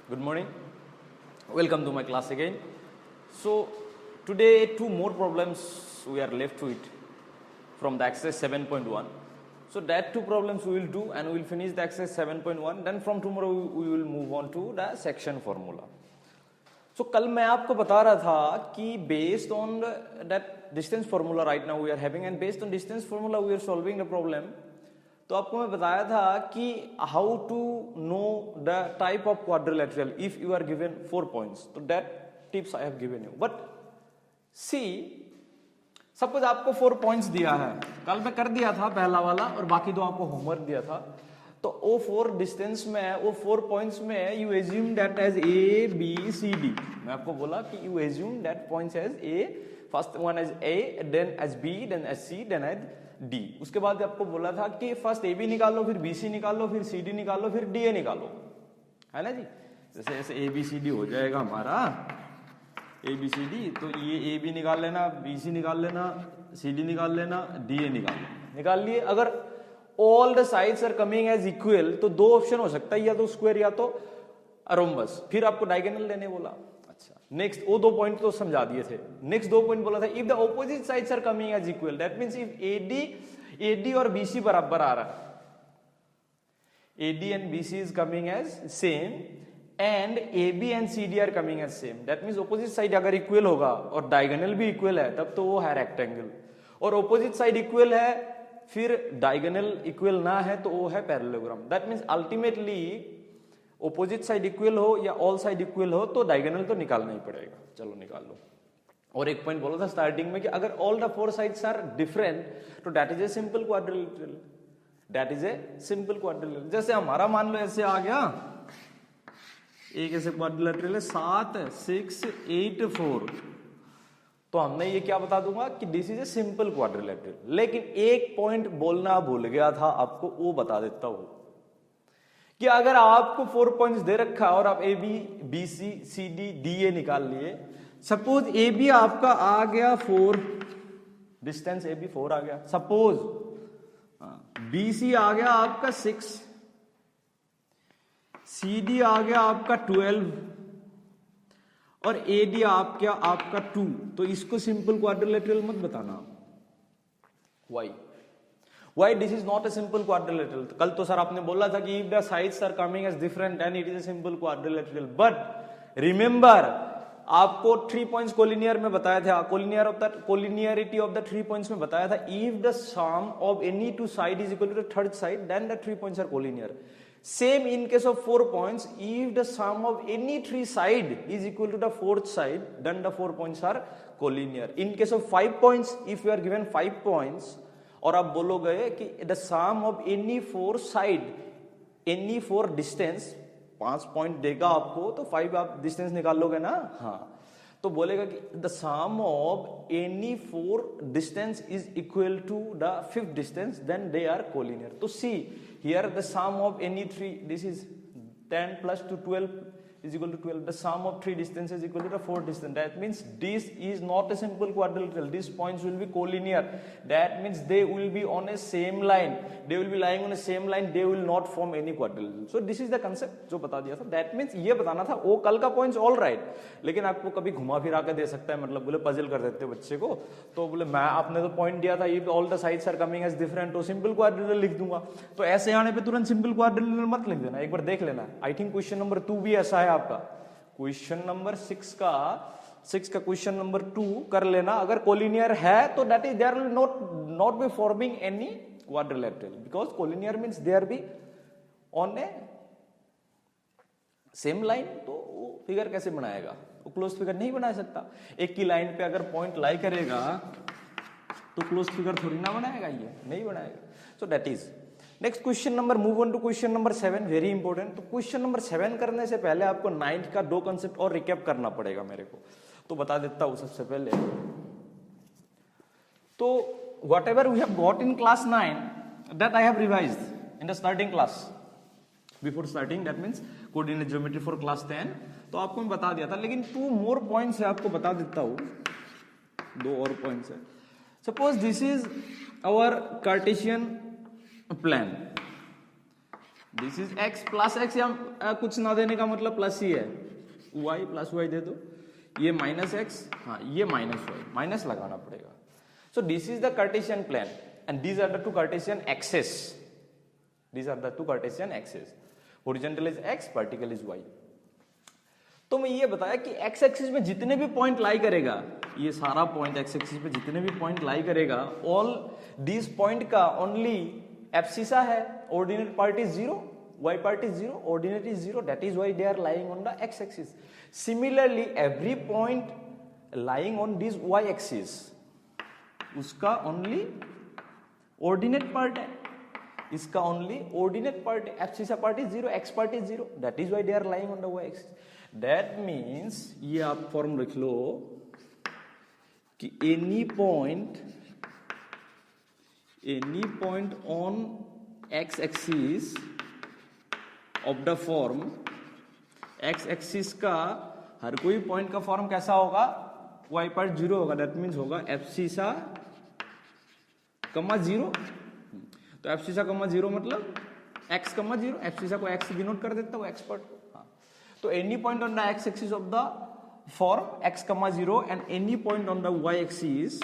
Good morning. Welcome to my class again. So today 2 more problems we are left to it from the exercise 7.1. So that 2 problems we will do and we will finish the exercise 7.1. Then from tomorrow we will move on to the section formula. So कल मैं आपको बता रहा था कि based on that distance formula right now we are having and based on distance formula we are solving the problem. तो आपको मैं बताया था कि how to know the type of quadrilateral if you are given 4 points. तो that tips I have given you. But see suppose आपको 4 points दिया है, कल मैं कर दिया था पहला वाला और बाकी दो आपको होमवर्क दिया था. तो वो 4 डिस्टेंस में वो 4 पॉइंट्स में you assume that as A B C D. मैं आपको बोला कि you assume that points as A, first one as A, then as B, then as C, then as D. उसके बाद आपको बोला था कि फर्स्ट ए बी निकालो, फिर बी सी निकालो, फिर सी डी निकालो, फिर डी ए निकालो, है ना जी. जैसे ऐसे ए बी सी डी हो जाएगा हमारा ए बी सी डी. तो ये ए बी निकाल लेना, बी सी निकाल लेना, सी डी निकाल लेना, डी ए निकाल लिए. अगर all the sides are coming as equal तो 2 ऑप्शन हो सकता है, या तो स्क्वायर या तो रोम्बस. फिर आपको डायगोनल लेने बोला. नेक्स्ट वो 2 पॉइंट तो समझा दिए थे. नेक्स्ट 2 पॉइंट बोला था if the opposite sides are coming as equal, that means if AD और बीसी बराबर आ रहा है, AD and BC is coming as same and AB and CD are coming as same, that means opposite side अगर equal होगा और diagonal भी equal है तब तो वो है रेक्टेंगल. और ऑपोजिट साइड इक्वल है फिर डायगोनल इक्वल ना है तो वो है parallelogram. That means ultimately opposite side equal हो या ऑल साइड इक्वल हो तो डायगोनल तो निकालना ही पड़ेगा. चलो निकाल लो. और एक पॉइंट बोला था स्टार्टिंग में कि अगर all the 4 sides are different तो that is a simple quadrilateral. That is a simple quadrilateral. जैसे हमारा मान लो ऐसे आ गया, एक ऐसे क्वाड्रिलेटरल है 7 6 8 4. तो हमने ये क्या बता दूंगा कि this is a simple quadrilateral. लेकिन एक पॉइंट बोलना भूल गया था आपको, वो बता देता हूं कि अगर आपको 4 पॉइंट्स दे रखा और आप A B B C C D D A निकाल लिए. सपोज ए बी आपका आ गया 4, डिस्टेंस ए बी 4 आ गया. सपोज बी सी आ गया आपका 6, सी डी आ गया आपका 12 और ए डी आपका 2. तो इसको सिंपल क्वाड्रिलेटरल मत बताना. Why this is not a simple quadrilateral? कल तो सर आपने बोला था कि if the sides are coming as different then it is a simple quadrilateral. But remember आपको 3 points कोलिनियर में बताया था, collinearity of the 3 points में बताया था. If the sum of any 2 side is equal to the third side then the 3 points are collinear. Same in case of 4 points, if the sum of any 3 side is equal to the 4th side then the 4 points are collinear. In case of 5 points, if you are given 5 points और आप बोलोगे कि the sum of any 4 side, any 4 distance, 5 point देगा आपको तो 5 आप distance निकाल लोगे ना. हाँ, तो बोलेगा कि the sum of any 4 distance is equal to the 5th distance then they are collinear. तो see here the sum of any 3, this is 10 plus 2 12 is equal to 12. The sum of 3 distances is equal to the 4 distance. That means this is not a simple quadrilateral. These points will be collinear. That means they will be on a same line. They will be lying on a same line. They will not form any quadrilateral. So this is the concept जो बता दिया था. That means ये बताना था. वो कल का points all right. लेकिन आपको कभी घुमा फिरा के दे सकता है, मतलब बोले पजल कर देते बच्चे को. तो बोले मैं आपने तो पॉइंट दिया था if all the sides are coming as different तो सिंपल क्वाड्रिलेटरल लिख दूंगा. तो ऐसे आने पे तुरंत सिंपल क्वाड्रिलेटरल मत लिख देना, एक बार देख लेना. आई थिंक क्वेश्चन नंबर 2 भी ऐसा है आपका. क्वेश्चन नंबर 6 का क्वेश्चन नंबर 2 कर लेना. अगर कोलिनियर है तो that is there will not be forming any quadrilateral because collinear means there be on a same line. तो वो फिगर कैसे बनाएगा? वो क्लोज फिगर नहीं बना सकता. एक की लाइन पे अगर पॉइंट लाई करेगा तो क्लोज फिगर थोड़ी ना बनाएगा, ये नहीं बनाएगा. So that is next question number. Move on to question number 7, very important. तो क्वेश्चन नंबर 7 करने से पहले आपको 9th का 2 कंसेप्ट और रिकैप करना पड़ेगा मेरे को. तो बता देता हूं सबसे पहले. तो whatever we have got in class 9 that I have revised in the starting class before starting. That means coordinate geometry for class 10. तो आपको मैं बता दिया था, लेकिन 2 मोर पॉइंट्स है आपको बता देता हूं. 2 और पॉइंट्स है. Suppose this is our cartesian plan. This is x plus x, या कुछ ना देने का मतलब प्लस ही है, y प्लस वाई दे दो, ये माइनस एक्स, हाँ ये माइनस वाई, माइनस लगाना पड़ेगा. So this is the cartesian plane and these are the two cartesian axes. These are the two Cartesian axes. Horizontal is x, vertical is y. तो मैं ये बताया कि x एक्सिस में जितने भी पॉइंट लाई करेगा, ये सारा पॉइंट x एक्सिस पे जितने भी पॉइंट लाई करेगा, ऑल दिस पॉइंट का ओनली एब्सिसा है, ordinate part is 0, y part is 0, ordinate is 0, that is why they are lying on the x axis. Similarly every point lying on this y axis, उसका only ordinate part है, इसका only ordinate part है. Abscissa part is 0, x part is 0, that is why they are lying on the y axis. That means ये आप form लिख लो कि any point on x axis of the form, x axis का हर कोई point का form कैसा होगा, y part 0 होगा. दैट मींस होगा एब्सिसा कमा 0. तो एब्सिसा कमा 0 मतलब x कमा 0, एब्सिसा को x से डिनोट कर देता हूं, x पार्ट को. हाँ, तो any point on the x axis of the form x comma 0 and any point on the y axis,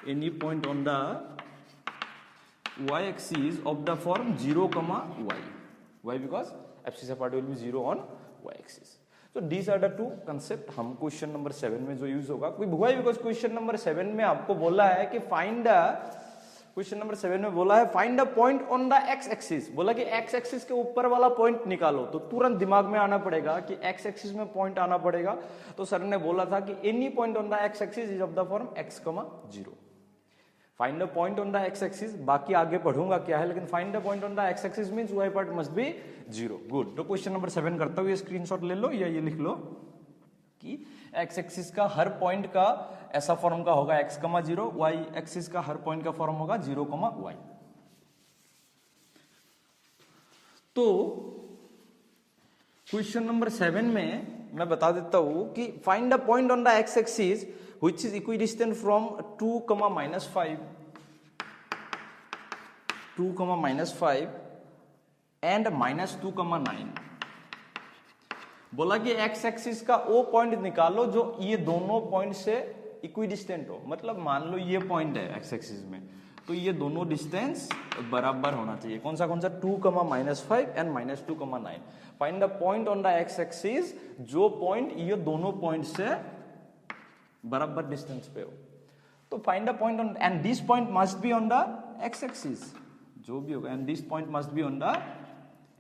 any point on the y axis of the form 0 comma y. Why? Because abscissa part will be 0 on y axis. तो these are the two concept हम question number 7 में जो use होगा. Why? Because question number 7 में आपको बोला है कि फाइंड द, क्वेश्चन नंबर 7 में बोला है find the point on the x axis. बोला कि x एक्सिस के ऊपर वाला पॉइंट निकालो, तो तुरंत दिमाग में आना पड़ेगा कि x एक्सिस में पॉइंट आना पड़ेगा. तो सर ने बोला था कि any point on the x axis is of the form x, 0. Find the point on the x axis, बाकी आगे पढ़ूंगा क्या है, लेकिन find the point on the x axis means y part must be 0. Good. तो question number 7 करता हूं, ये स्क्रीनशॉट ले लो या ये लिख लो कि x एक्सिस का हर पॉइंट का ऐसा फॉर्म का होगा x, 0, y एक्सिस का हर पॉइंट का फॉर्म होगा 0, y. तो क्वेश्चन नंबर 7 में मैं बता देता हूं कि find the point on the x axis which is equidistant from 2, -5, 2, -5 and -2, 9. बोला कि x एक्सिस का वो पॉइंट निकालो जो ये दोनों पॉइंट से इक्विडिस्टेंट हो. मतलब मान लो ये पॉइंट है x एक्सिस में, तो ये दोनों डिस्टेंस बराबर होना चाहिए. कौन सा 2, -5 and -2, 9. Find the point on the x axis, जो पॉइंट ये दोनों पॉइंट से बराबर डिस्टेंस पे हो. तो find the point on, and this point must be on the x axis, जो भी होगा, and this point must be on the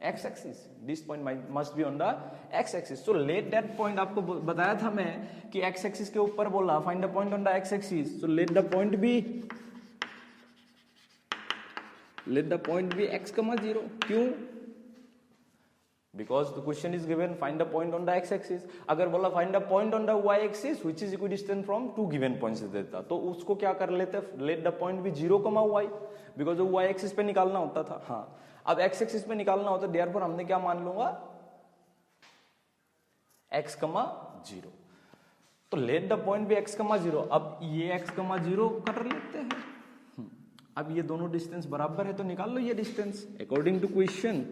x axis, this point must be on the x axis. So let that point, आपको बताया था मैं कि x axis के ऊपर बोला find the point on the x axis. So let the point be x, 0. क्यों? Because the question is given find the point on the x axis. अगर बोला find the point on the y axis which is equidistant from 2 given points देता, तो उसको क्या कर लेते, let the point be 0, y, because वो y axis पे निकालना होता था. हाँ, अब x एक्सिस पे निकालना होता, देयरफॉर हमने क्या मान लूंगा, x, 0. तो let the point be x, 0. अब ये x, 0 कर लेते हैं. अब ये दोनों डिस्टेंस बराबर है, तो निकाल लो ये distance according to question.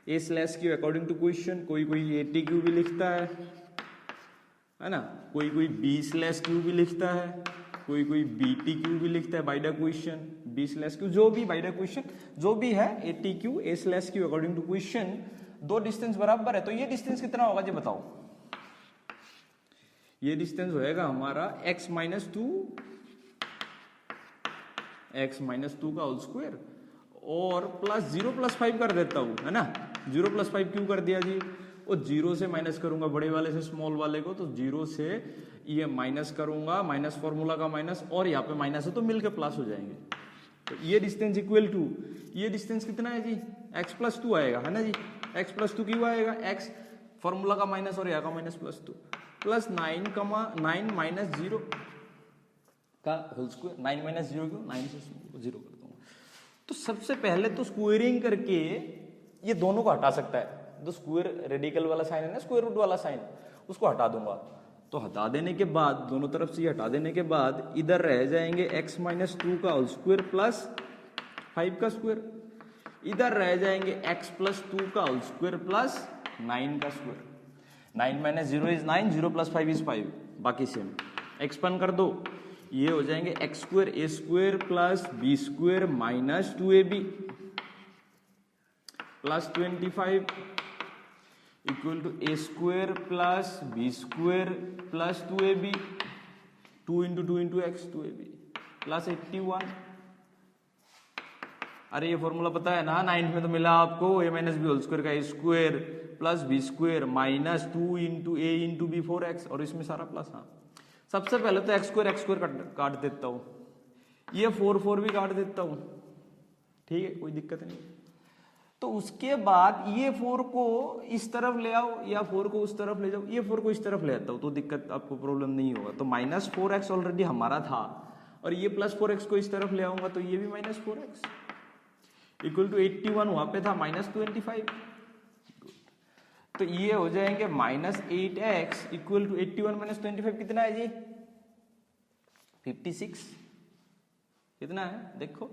a/q according to question, कोई ATQ भी लिखता है ना, कोई B/q भी लिखता है, कोई BTQ भी लिखता है बाय द क्वेश्चन. B/q जो भी बाय द क्वेश्चन जो भी है, ATQ, A/q according to question, दो डिस्टेंस बराबर है. तो ये डिस्टेंस कितना होगा ये बताओ. ये डिस्टेंस होएगा हमारा x - 2 का होल स्क्वायर और प्लस 0 + 5 कर देता हूं, है ना. 0 + 5 क्यों कर दिया जी, और 0 से माइनस करूंगा बड़े वाले से स्मॉल वाले को, तो 0 से ये माइनस करूंगा, माइनस फॉर्मूला का माइनस, और यहाँ पे माइनस है तो मिलकर प्लस हो जाएंगे. तो ये डिस्टेंस इक्वल टू, ये डिस्टेंस कितना है जी, x + 2 आएगा, है ना जी. x + 2 क्यों आएगा, x फॉर्मूला का माइनस और यहाँ का माइनस +2 प्लस 9, 9 - 0 का होल स्क्वायर. 9 - 0 क्यों, 9 से 0 कर दूंगा. तो सबसे पहले तो स्क्वायरिंग करके ये दोनों को हटा सकता है. तो स्क्वायर रेडिकल वाला साइन है ना, स्क्वायर रूट वाला साइन, उसको हटा दूंगा. तो हटा देने के बाद, दोनों तरफ से ये हटा देने के बाद, इधर रह जाएंगे x - 2 का होल स्क्वायर प्लस 5 का स्क्वायर. इधर रह जाएंगे x प्लस 2 का होल स्क्वायर प्लस 9 का square. 9 minus 0 is 9, 0 plus 5 is 5, बाकी सेम। एक्सपांड कर दो, ये हो जाएंगे x square a square plus b square minus 2ab plus 25 equal to a square plus b square plus 2ab, 2 into x 2ab plus 81। अरे ये formula पता है ना, 9 में तो मिला आपको a minus b whole square का a square plus b square minus 2 into a into b 4x, और इसमें सारा प्लस। हाँ, सबसे पहले तो एक्स स्क्वायर काट देता हूं, ये 4 भी काट देता हूं, ठीक है, कोई दिक्कत नहीं। तो उसके बाद ये 4 को इस तरफ ले आओ या 4 को उस तरफ ले जाओ, ये 4 को इस तरफ ले आता हूं तो दिक्कत आपको प्रॉब्लम नहीं होगा। तो माइनस 4x ऑलरेडी हमारा था, और ये प्लस 4x को इस तरफ ले आऊंगा तो ये भी माइनस 4x इक्वल टू 81, वहां पे था माइनस 25। तो ये हो जाएंगे minus 8x equal to 81 minus 25 कितना है जी? 56। कितना है देखो,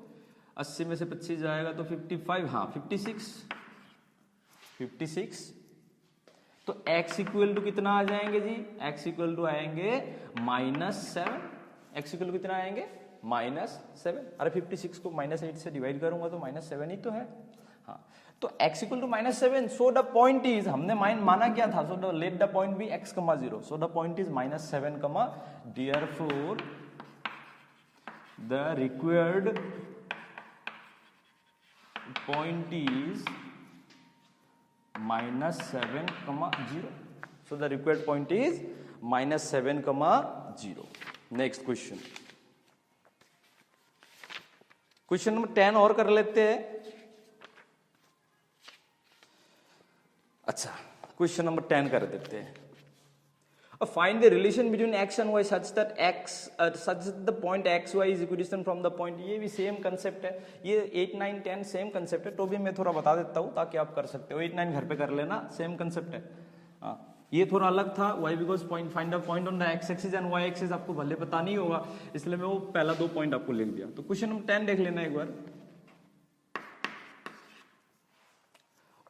80 में से 25 जाएगा तो 55, हाँ 56। तो x इक्वल टू कितना आ जाएंगे जी? x इक्वल टू आएंगे -7। x इक्वल टू कितना आएंगे? -7। अरे 56 को -8 से डिवाइड करूंगा तो -7 ही तो है। हाँ, तो x equal to -7। So the point is, हमने माना क्या था? So the let the point be x, 0। So the point is -7, therefore the required point is -7, 0. So the required point is -7, 0. Next question. Question number 10 और कर लेते हैं। अच्छा, question number 10 कर देते हैं। Find the relation between x and y such that the point x y is equidistant from the point। ये भी सेम कंसेप्ट है, ये 8, 9, 10 सेम कंसेप्ट है, तो भी मैं थोड़ा बता देता हूँ ताकि आप कर सकते हो। 8, 9 घर पे कर लेना, सेम कंसेप्ट है। ये थोड़ा अलग था, why because point find a point on the x axis and y axis आपको भले पता नहीं होगा, इसलिए मैं वो पहला 2 पॉइंट आपको लिख दिया। तो क्वेश्चन नंबर 10 देख लेना एक बार।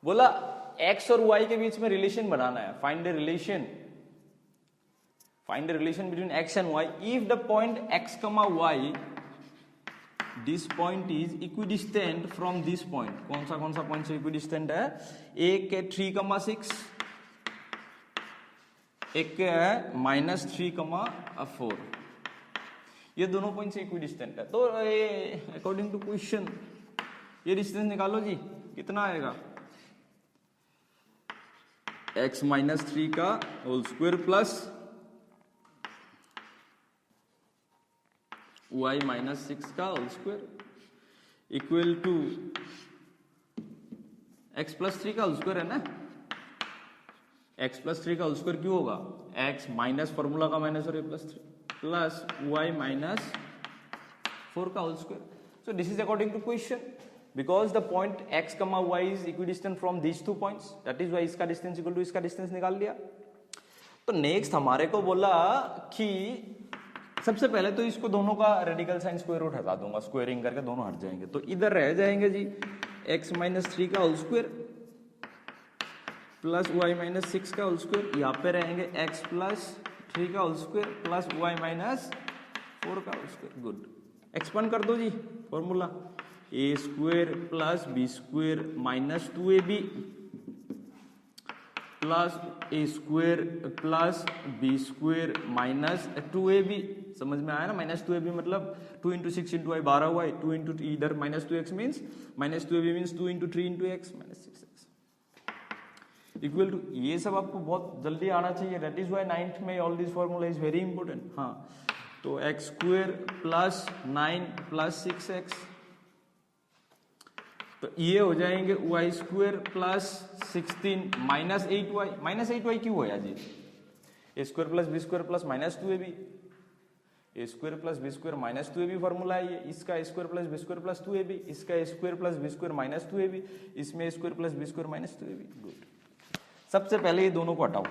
बोला एक्स और वाई के बीच में रिलेशन बनाना है। Find the relation between x and y if the point x, y, this point is equidistant from this point। कौन सा पॉइंट से इक्विडिस्टेंट है? एक है 3,6, एक है -3,4। ये दोनों पॉइंट से इक्विडिस्टेंट है। तो अकॉर्डिंग टू क्वेश्चन ये डिस्टेंस निकालो जी, कितना आएगा? x -3 का होल स्क्वायर प्लस y -6 का whole square equal to x + 3 का होल स्क्वायर है ना। x + 3 का होल स्क्वायर क्यों होगा? x माइनस फॉर्मूला का माइनस और a + 3 प्लस y -4 का whole square. So this is according to question, because the point x, y is equidistant from these 2 points, that is why इसका डिस्टेंस equal to इसका डिस्टेंस निकाल लिया। तो नेक्स्ट हमारे को बोला कि सबसे पहले तो इसको दोनों का रेडिकल साइन स्क्वायर रूट हटा दूंगा, स्क्वायरिंग करके दोनों हट जाएंगे। तो इधर रह जाएंगे जी x -3 का होल स्क्वायर प्लस y -6 का होल स्क्वायर, यहाँ पे रहेंगे x + 3 का होल स्क्वायर प्लस y -4 का होल स्क्वायर। गुड, एक्सपांड कर दो जी formula, a² plus b² minus 2ab plus a² plus b² minus 2ab। समझ में आया ना? -2ab मतलब 2 × 6 × y 12 हुआ, 2 × इधर -2x means -2ab means 2 × 3 × x -6x equal to, ये सब आपको बहुत जल्दी आना चाहिए। दैट इज वाई 9th में all this formula is very important. हाँ, तो x² प्लस 9 प्लस 6x, तो ये हो जाएंगे y² प्लस 16 माइनस 8y क्यों होया जी? a² plus b² plus -2ab, a² plus b² minus 2ab formula है ये। इसका a² plus b² plus 2ab, इसका a² plus b² minus 2ab, इसमें a² plus b² minus 2ab। Good, सबसे पहले ये दोनों को हटाओ,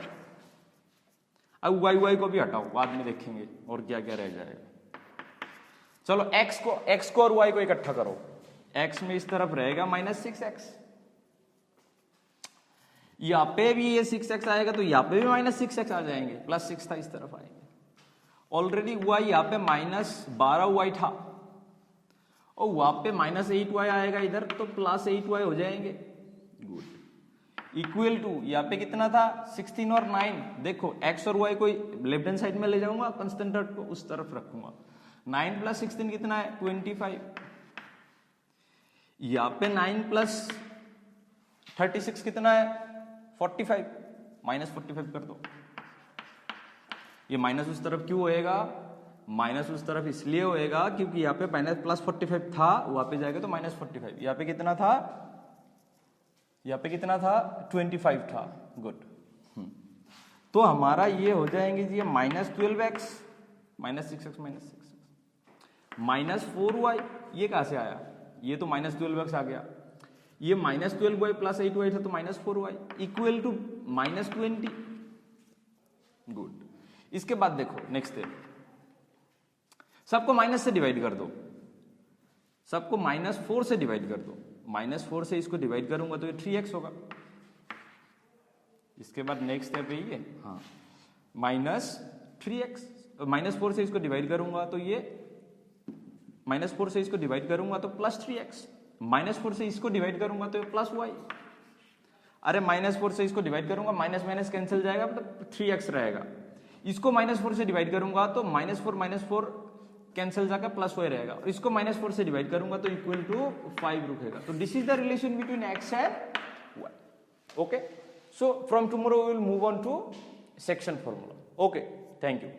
अब y को भी हटाओ, बाद में देखेंगे और क्या क्या रह जाएगा। चलो x को और y को इकट्ठा करो। x में इस तरफ रहेगा -6x, यहां पे भी ये 6x आएगा तो यहां पे भी -6x आ जाएंगे, +6 था इस तरफ आएंगे। ऑलरेडी y यहां पे -12y था और वहां पे -8y आएगा इधर, तो +8y हो जाएंगे। गुड। इक्वल टू यहाँ पे कितना था 16 और 9, देखो x और y को लेफ्ट हैंड साइड में ले जाऊंगा, कंस्टेंट को उस तरफ रखूंगा। 9 + 16 कितना है 25, यहाँ पे 9 + 36 कितना है 45, -45 कर दो। ये माइनस उस तरफ क्यों होएगा, माइनस उस तरफ इसलिए होएगा क्योंकि यहाँ पे +45 था, वहां पे जाएगा तो -45। यहाँ पे कितना था, यहाँ पे कितना था 25 था। गुड। तो हमारा ये हो जाएंगे जी -12x, -6x, -4y, ये कहां से आया, ये तो -12x आ गया, ये -12y + 8y था तो -4y इक्वल टू -20। गुड। इसके बाद देखो नेक्स्ट है, सबको माइनस से डिवाइड कर दो, सबको -4 से डिवाइड कर दो, -4 से इसको डिवाइड करूंगा तो ये 3x होगा। इसके बाद नेक्स्ट स्टेप यही है, हाँ -3x, -4 से इसको डिवाइड करूंगा तो ये -4 से इसको डिवाइड करूंगा तो +3x, -4 से इसको डिवाइड करूंगा तो +y। अरे -4 से इसको डिवाइड करूंगा, माइनस माइनस कैंसिल जाएगा तो 3x रहेगा। इसको -4 से डिवाइड करूंगा तो -4 कैंसिल जाकर +y रहेगा, और इसको -4 से डिवाइड करूंगा तो इक्वल टू 5 रुकेगा। तो this is the relation between x and y। Okay, so from tomorrow we will move on to section formula. Okay, thank you.